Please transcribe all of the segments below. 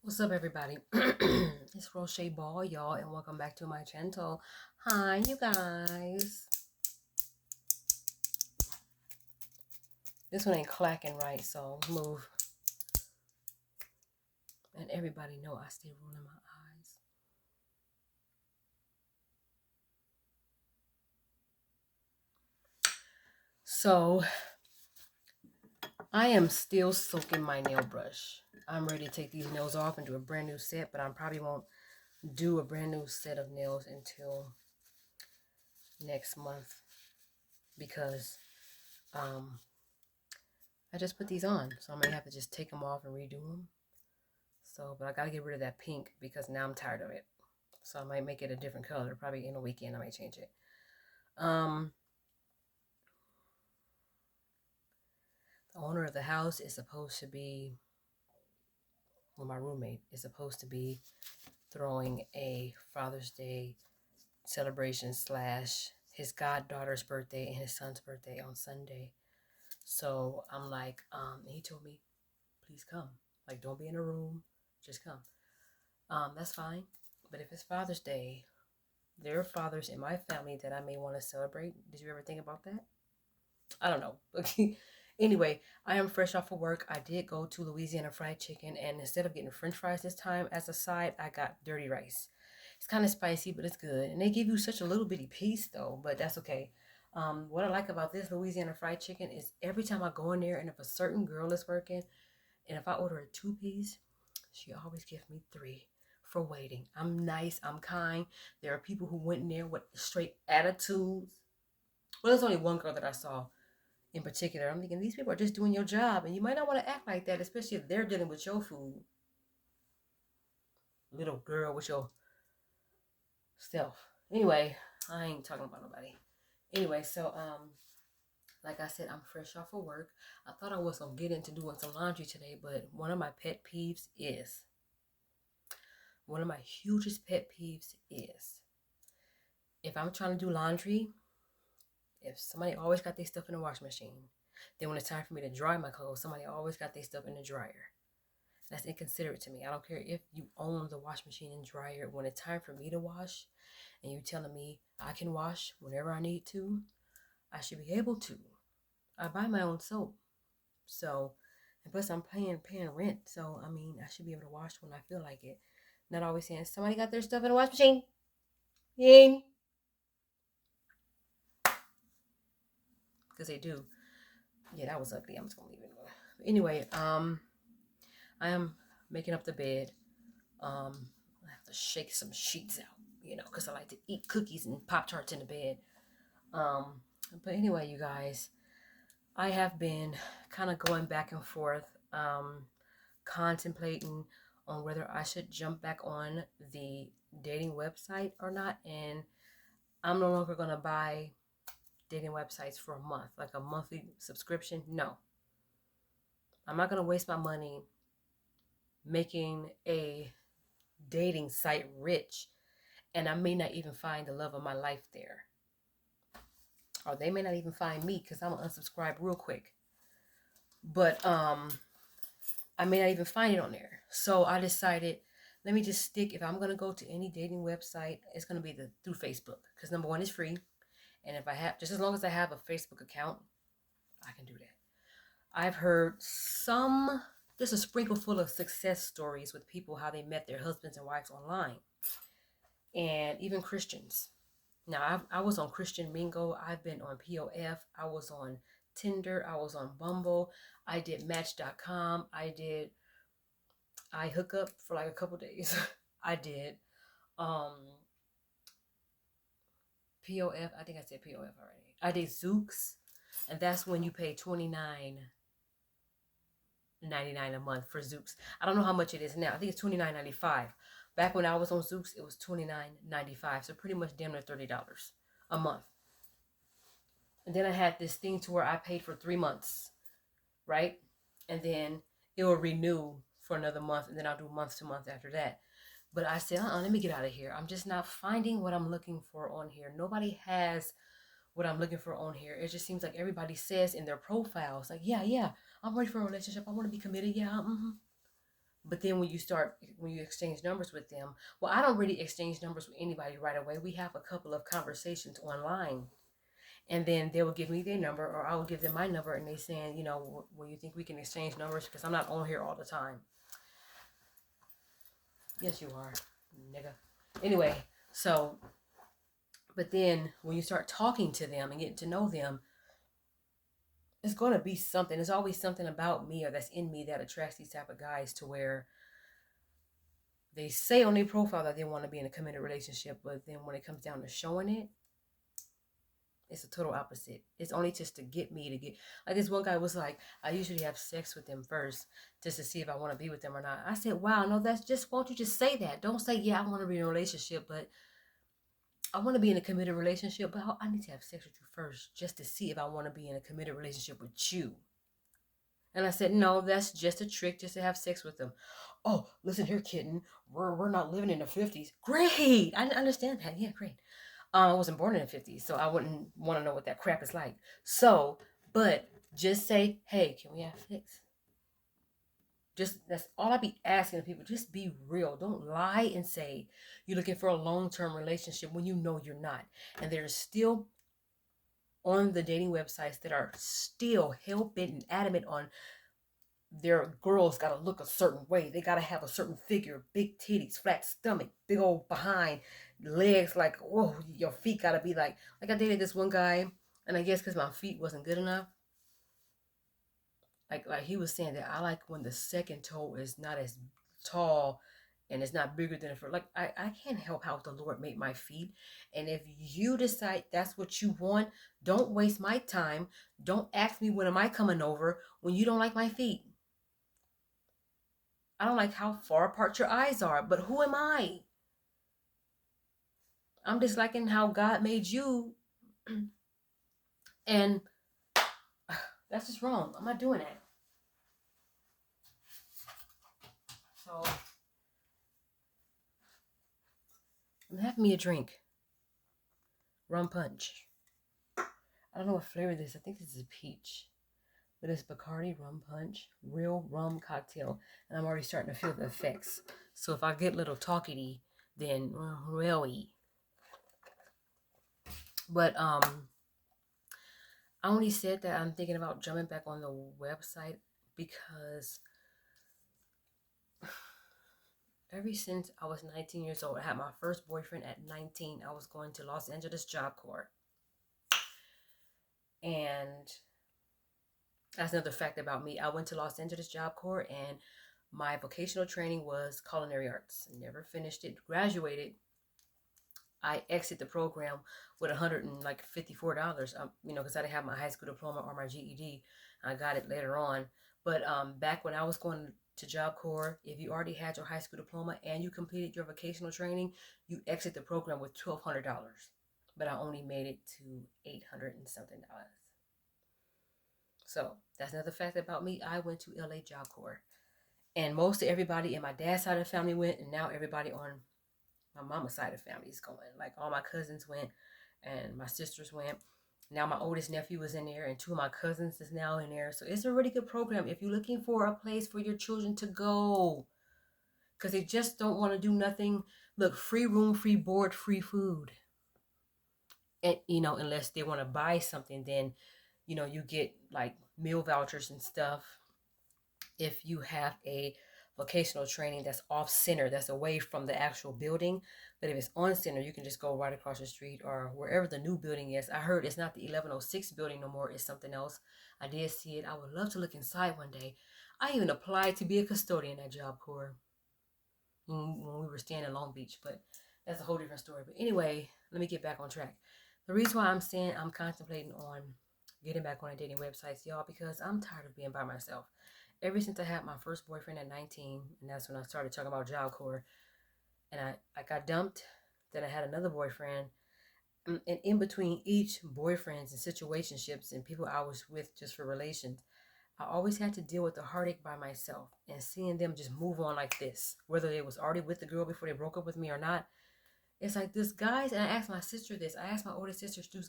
What's up, everybody? It's Roche Ball, y'all, and welcome back to my channel. Hi, you guys. This one ain't clacking right, so move. And everybody know I stay rolling my eyes. So I am still soaking my nail brush. I'm ready to take these nails off and do a brand new set, but I probably won't do a brand new set of nails until next month because I just put these on, so I may have to just take them off and redo them. So, but I gotta get rid of that pink because now I'm tired of it. So I might make it a different color. Probably in a weekend I might change it. Um, the owner of the house is supposed to be, well, my roommate is supposed to be throwing a Father's Day celebration slash his goddaughter's birthday and his son's birthday on Sunday. So I'm like, he told me, please come. Like, don't be in a room, just come. That's fine. But if it's Father's Day, there are fathers in my family that I may want to celebrate. Did you ever think about that? I don't know. Anyway, I am fresh off of work. I did go to Louisiana Fried Chicken, and instead of getting French fries this time as a side, I got dirty rice. It's kind of spicy, but it's good. And they give you such a little bitty piece, though, but that's okay. What I like about this Louisiana Fried Chicken is every time I go in there, and if a certain girl is working, and if I order a two-piece, she always gives me three for waiting. I'm nice. I'm kind. There are people who went in there with straight attitudes. Well, there's only one girl that I saw in particular. I'm thinking these people are just doing your job, and you might not want to act like that, especially if they're dealing with your food. Little girl with your self. Anyway, I ain't talking about nobody. Anyway, so like I said, I'm fresh off of work. I thought I was gonna get into doing some laundry today, but one of my hugest pet peeves is if I'm trying to do laundry, if somebody always got their stuff in the washing machine, then when it's time for me to dry my clothes, somebody always got their stuff in the dryer. That's inconsiderate to me. I don't care if you own the wash machine and dryer. When it's time for me to wash and you telling me I can wash whenever I need to, I should be able to. I buy my own soap. So, and plus I'm paying rent. So, I mean, I should be able to wash when I feel like it. Not always saying somebody got their stuff in the wash machine. Yay. Because they do. Yeah, that was ugly. I'm just gonna leave it alone. Anyway, I am making up the bed. I have to shake some sheets out, because I like to eat cookies and Pop Tarts in the bed. Um, but anyway, you guys, I have been kind of going back and forth, contemplating on whether I should jump back on the dating website or not. And I'm no longer going to buy dating websites for a month, like a monthly subscription. No, I'm not going to waste my money making a dating site rich, and I may not even find the love of my life there. Or they may not even find me because I'm gonna unsubscribe real quick. But I may not even find it on there. So I decided, let me just stick. If I'm gonna go to any dating website, it's gonna be through Facebook because number one is free, and if I have just as long as I have a Facebook account, I can do that. I've heard just a sprinkle full of success stories with people how they met their husbands and wives online, and even Christians. Now, I was on Christian Mingle. I've been on POF. I was on Tinder. I was on Bumble. I did Match.com. I hook up for like a couple days. I did um, POF. I think I said POF already. I did Zooks. And that's when you pay $29.99 a month for Zooks. I don't know how much it is now. I think it's $29.95. Back when I was on Zooks, it was $29.95. So pretty much damn near $30 a month. And then I had this thing to where I paid for 3 months, right? And then it will renew for another month, and then I'll do month to month after that. But I said, let me get out of here. I'm just not finding what I'm looking for on here. Nobody has what I'm looking for on here. It just seems like everybody says in their profiles, like, yeah, I'm ready for a relationship. I want to be committed. Yeah, mm-hmm. But then when you exchange numbers with them, well, I don't really exchange numbers with anybody right away. We have a couple of conversations online, and then they will give me their number, or I will give them my number, and they saying, well, you think we can exchange numbers because I'm not on here all the time. Yes, you are, nigga. Anyway, so, but then when you start talking to them and getting to know them, it's going to be something. There's always something about me or that's in me that attracts these type of guys to where they say on their profile that they want to be in a committed relationship, but then when it comes down to showing it, it's a total opposite. It's only just to get me to get, like this one guy was like, I usually have sex with them first just to see if I want to be with them or not. I said, wow, no, that's just, won't you just say that? Don't say, yeah, I want to be in a relationship, but I want to be in a committed relationship, but I need to have sex with you first just to see if I want to be in a committed relationship with you. And I said, no, that's just a trick just to have sex with them. Oh, listen here, kitten. We're not living in the 50s. Great. I understand that. Yeah, great. I wasn't born in the 50s, so I wouldn't want to know what that crap is like. So, but just say, hey, can we have sex? Just that's all I be asking people. Just be real. Don't lie and say you're looking for a long-term relationship when you know you're not. And there's still on the dating websites that are still hell-bent and adamant on their girls got to look a certain way. They got to have a certain figure, big titties, flat stomach, big old behind, legs like, whoa, your feet got to be like I dated this one guy, and I guess because my feet wasn't good enough, like he was saying that I like when the second toe is not as tall and it's not bigger than the first. Like I can't help how the Lord made my feet. And if you decide that's what you want, don't waste my time. Don't ask me when am I coming over when you don't like my feet. I don't like how far apart your eyes are, but who am I? I'm just liking how God made you. And that's just wrong. I'm not doing that. So I'm having me a drink. Rum punch. I don't know what flavor this is. I think this is peach. But it's Bacardi rum punch. Real rum cocktail. And I'm already starting to feel the effects. So if I get a little talkity, then really. But I only said that I'm thinking about jumping back on the website because ever since I was 19 years old, I had my first boyfriend at 19. I was going to Los Angeles Job Corps. And that's another fact about me. I went to Los Angeles Job Corps and my vocational training was culinary arts. I never finished it, graduated. I exited the program with $154, because I didn't have my high school diploma or my GED. I got it later on. But back when I was going to Job Corps, if you already had your high school diploma and you completed your vocational training, you exit the program with $1,200. But I only made it to $800 and something. So that's another fact about me. I went to LA Job Corps. And most of everybody in my dad's side of the family went, and now everybody on my mama's side of the family is going. Like all my cousins went, and my sisters went. Now my oldest nephew is in there, and two of my cousins is now in there. So it's a really good program if you're looking for a place for your children to go. Because they just don't want to do nothing. Look, free room, free board, free food. And, unless they want to buy something, then, you get like meal vouchers and stuff. If you have a vocational training that's off center, that's away from the actual building. But if it's on center, you can just go right across the street or wherever the new building is. I heard it's not the 1106 building no more, it's something else. I did see it. I would love to look inside one day. I even applied to be a custodian at Job Corps when we were staying in Long Beach, but that's a whole different story. But anyway, let me get back on track. The reason why I'm saying I'm contemplating on getting back on a dating websites, y'all, because I'm tired of being by myself. Ever since I had my first boyfriend at 19, and that's when I started talking about Job Corps, and I got dumped. Then I had another boyfriend, and in between each boyfriends and situationships and people I was with just for relations, I always had to deal with the heartache by myself and seeing them just move on like this, whether they was already with the girl before they broke up with me or not. It's like this guys, and I asked my sister this. I asked my older sisters, do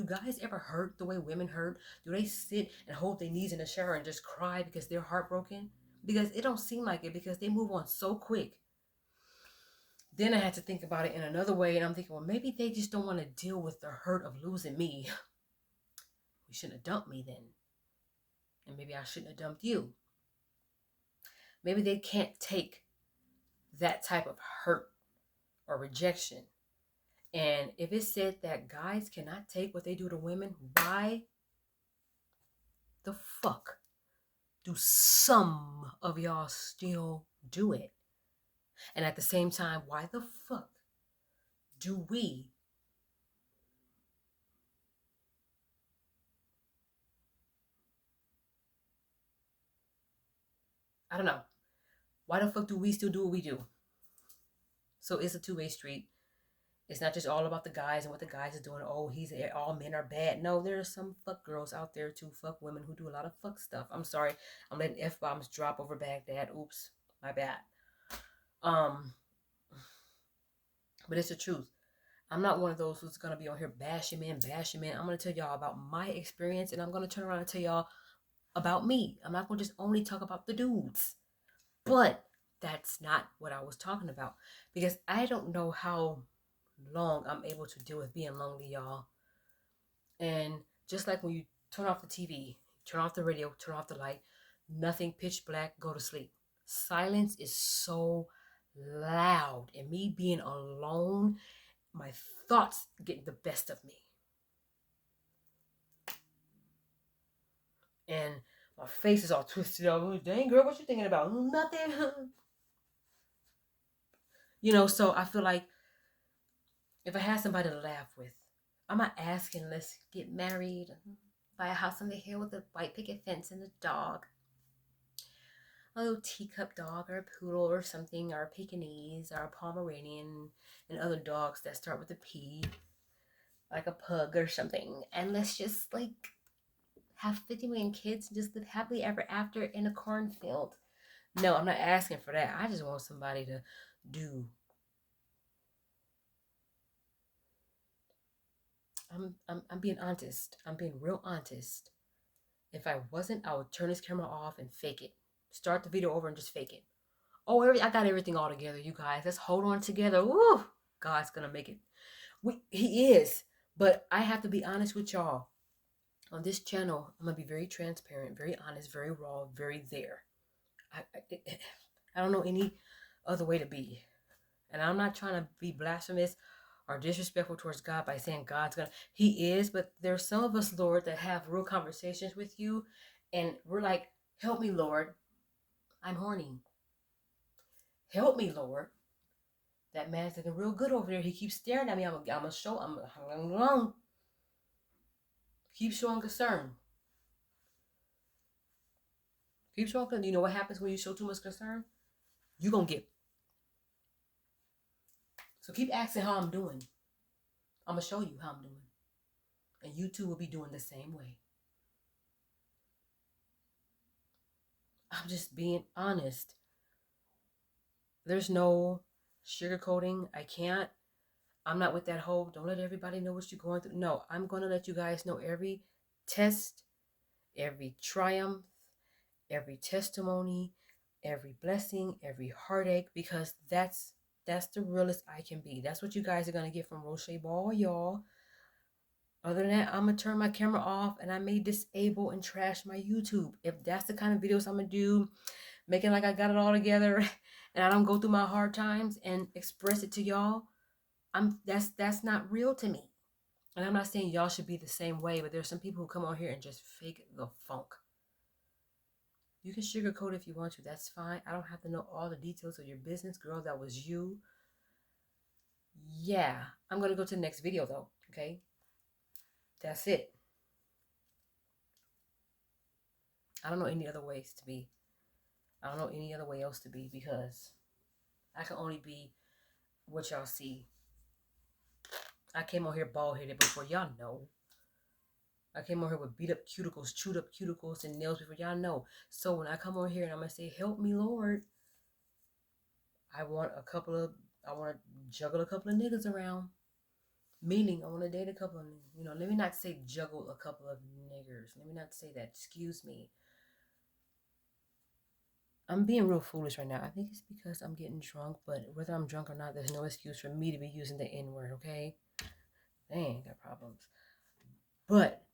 guys ever hurt the way women hurt? Do they sit and hold their knees in the shower and just cry because they're heartbroken? because it don't seem like it, because they move on so quick. Then I had to think about it in another way, and I'm thinking, well, maybe they just don't want to deal with the hurt of losing me. You shouldn't have dumped me then. And maybe I shouldn't have dumped you. Maybe they can't take that type of hurt or rejection. And if it said that guys cannot take what they do to women, why the fuck do some of y'all still do it? And at the same time, why the fuck do we I don't know. Why the fuck do we still do what we do? So it's a two-way street. It's not just all about the guys and what the guys are doing. Oh, all men are bad. No, there are some fuck girls out there too, fuck women who do a lot of fuck stuff. I'm sorry. I'm letting F-bombs drop over Baghdad. Oops. My bad. But it's the truth. I'm not one of those who's gonna be on here bashing men. I'm gonna tell y'all about my experience, and I'm gonna turn around and tell y'all about me. I'm not gonna just only talk about the dudes. But that's not what I was talking about, because I don't know how long I'm able to deal with being lonely, y'all. And just like when you turn off the TV, turn off the radio, turn off the light, nothing, pitch black, go to sleep. Silence is so loud, and me being alone, my thoughts getting the best of me. And my face is all twisted up. Dang, girl, what you thinking about? Nothing. So I feel like if I had somebody to laugh with, I'm not asking, let's get married, buy a house on the hill with a white picket fence and a dog. A little teacup dog or a poodle or something, or a Pekingese or a Pomeranian, and other dogs that start with a P, like a pug or something. And let's just have 50 million kids and just live happily ever after in a cornfield. No, I'm not asking for that. I just want somebody to do. I'm being honest. I'm being real honest. If I wasn't, I would turn this camera off and fake it. Start the video over and just fake it. Oh, I got everything all together, you guys. Let's hold on together. Woo! God's gonna make it. He is. But I have to be honest with y'all. On this channel, I'm gonna be very transparent, very honest, very raw, very there. I don't know any other way to be. And I'm not trying to be blasphemous or disrespectful towards God by saying God's gonna. He is, but there's some of us, Lord, that have real conversations with you, and we're like, help me, Lord. I'm horny. Help me, Lord. That man's looking real good over there. He keeps staring at me. I'm gonna show. I'm keep showing concern. Keep showing concern. You know what happens when you show too much concern? You gonna get. So keep asking how I'm doing. I'm gonna show you how I'm doing, and you too will be doing the same way. I'm just being honest. There's no sugarcoating. I can't. I'm not with that whole don't let everybody know what you're going through. No, I'm going to let you guys know every test, every triumph, every testimony, every blessing, every heartache, because that's the realest I can be. That's what you guys are going to get from Roche Ball, y'all. Other than that, I'm going to turn my camera off, and I may disable and trash my YouTube. If that's the kind of videos I'm going to do, making like I got it all together and I don't go through my hard times and express it to y'all, that's not real to me. And I'm not saying y'all should be the same way, but there's some people who come on here and just fake the funk. You can sugarcoat if you want to. That's fine. I don't have to know all the details of your business, girl. That was you. Yeah. I'm going to go to the next video, though. Okay? That's it. I don't know any other ways to be. I don't know any other way else to be, because I can only be what y'all see. I came on here bald-headed before, y'all know. I came on here with beat up cuticles, chewed up cuticles and nails before, y'all know. So when I come on here and I'm going to say, help me, Lord, I want to juggle a couple of niggas around. Meaning, I want to date a couple of, let me not say juggle a couple of niggers. Let me not say that. Excuse me. I'm being real foolish right now. I think it's because I'm getting drunk, but whether I'm drunk or not, there's no excuse for me to be using the N word, okay? Dang, got problems. But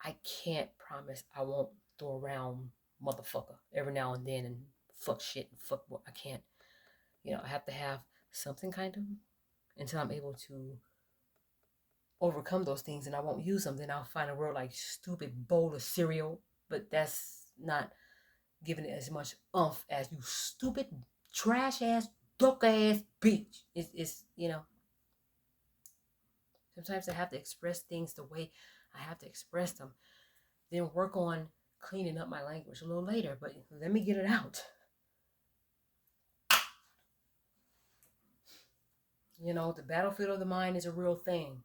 I can't promise I won't throw around motherfucker every now and then and fuck shit and fuck what I can't. I have to have something kind of until I'm able to overcome those things, and I won't use them. Then I'll find a word like stupid bowl of cereal, but that's not giving it as much umph as you stupid trash ass duck ass bitch. It's sometimes I have to express things the way I have to express them, then work on cleaning up my language a little later, but let me get it out. The battlefield of the mind is a real thing.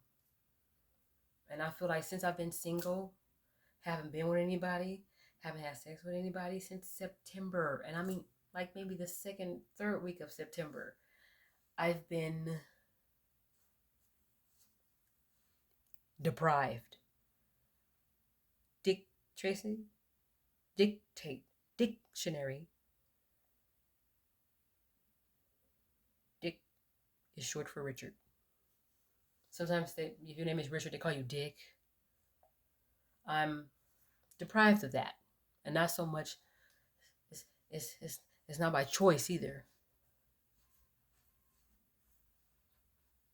And I feel like since I've been single, haven't been with anybody, haven't had sex with anybody since September. And I mean, like maybe the second, third week of September, I've been deprived. Dick Tracy? Dictate. Dictionary. Dick is short for Richard. Sometimes if your name is Richard, they call you Dick. I'm deprived of that. And not so much, it's not by choice either.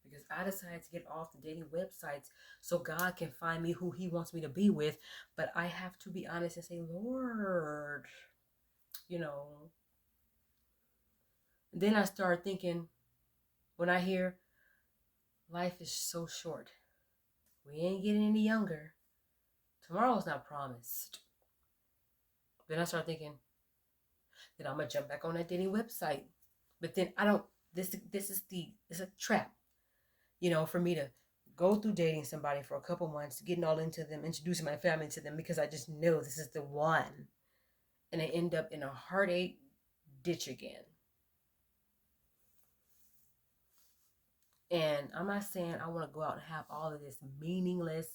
Because I decided to get off the dating websites so God can find me who he wants me to be with. But I have to be honest and say, Lord, you know. Then I start thinking, when I hear life is so short, we ain't getting any younger. Tomorrow's not promised. Then I start thinking that I'm gonna jump back on that dating website. But then I don't. It's a trap, for me to go through dating somebody for a couple months, getting all into them, introducing my family to them because I just know this is the one, and I end up in a heartache ditch again. And I'm not saying I want to go out and have all of this meaningless,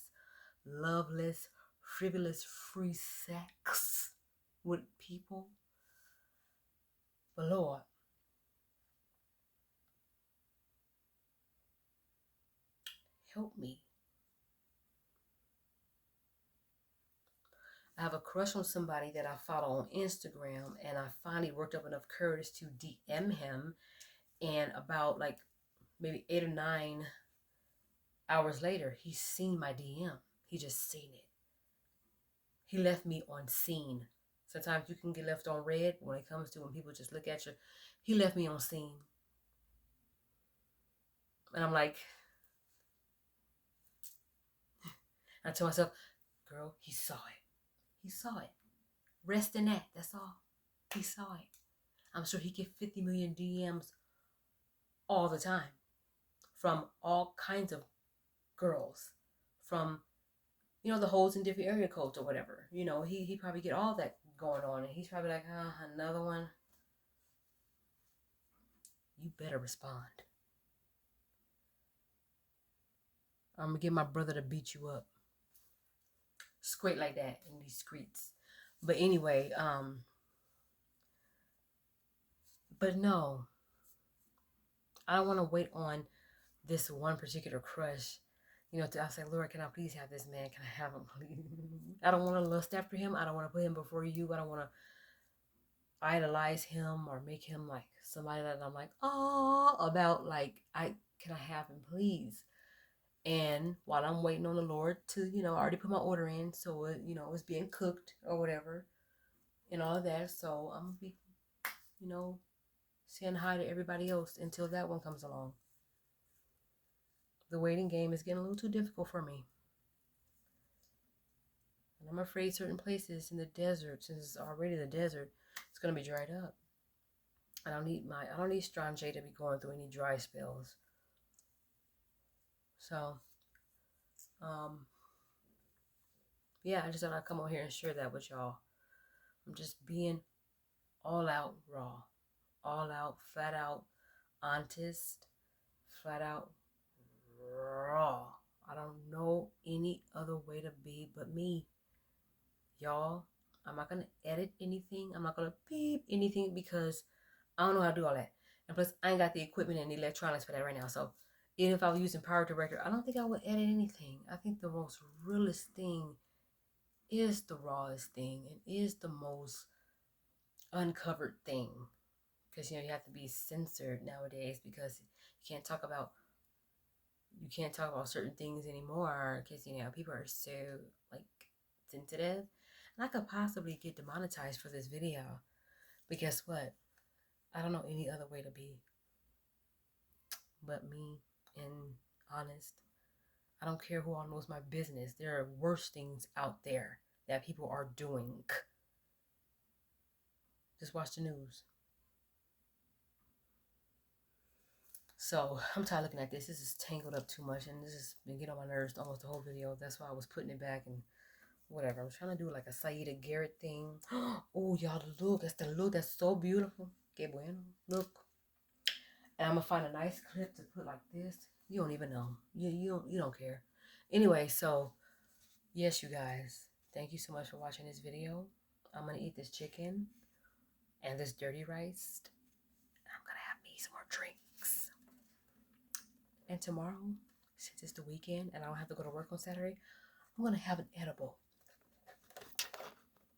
loveless, frivolous, free sex with people. But Lord, help me. I have a crush on somebody that I follow on Instagram, and I finally worked up enough courage to DM him. And about like maybe 8 or 9 hours later, he's seen my DM. He just seen it. He left me on scene. Sometimes you can get left on red when it comes to when people just look at you. He left me on scene. And I'm like, I told myself, girl, he saw it. He saw it. Rest in that. That's all. He saw it. I'm sure he get 50 million DMs all the time from all kinds of girls, from the hoes in different area codes or whatever. He probably get all that going on, and he's probably like, another one. You better respond. I'm gonna get my brother to beat you up. Straight like that in these streets. But anyway, but no, I don't want to wait on this one particular crush. I say, Lord, can I please have this man? Can I have him, please? I don't want to lust after him. I don't want to put him before you. I don't want to idolize him or make him like somebody that I'm like, oh, about. Like, can I have him, please? And while I'm waiting on the Lord to, I already put my order in, so it's being cooked or whatever, and all of that. So I'm gonna be, saying hi to everybody else until that one comes along. The waiting game is getting a little too difficult for me. And I'm afraid certain places in the desert, since it's already the desert, it's gonna be dried up. I don't need Strong J to be going through any dry spells. So, yeah, I just thought I'd come on here and share that with y'all. I'm just being all out raw, all out, flat out, honest, flat out raw. I don't know any other way to be but me. Y'all, I'm not gonna edit anything. I'm not gonna beep anything because I don't know how to do all that. And plus, I ain't got the equipment and the electronics for that right now. So even if I was using Power Director, I don't think I would edit anything. I think the most realest thing is the rawest thing and is the most uncovered thing. Because you have to be censored nowadays because you can't talk about certain things anymore because people are so like sensitive. And I could possibly get demonetized for this video. But guess what? I don't know any other way to be but me and honest. I don't care who all knows my business. There are worse things out there that people are doing. Just watch the news. So I'm tired of looking at this. This is tangled up too much, and this has been getting on my nerves almost the whole video. That's why I was putting it back and whatever. I was trying to do like a Saida Garrett thing. Oh, y'all, look. That's the look. That's so beautiful. Que bueno. Look. And I'm gonna find a nice clip to put like this. You don't even know. You don't care. Anyway, so yes, you guys. Thank you so much for watching this video. I'm gonna eat this chicken and this dirty rice. And I'm gonna have me some more drinks. And tomorrow, since it's the weekend and I don't have to go to work on Saturday, I'm gonna have an edible.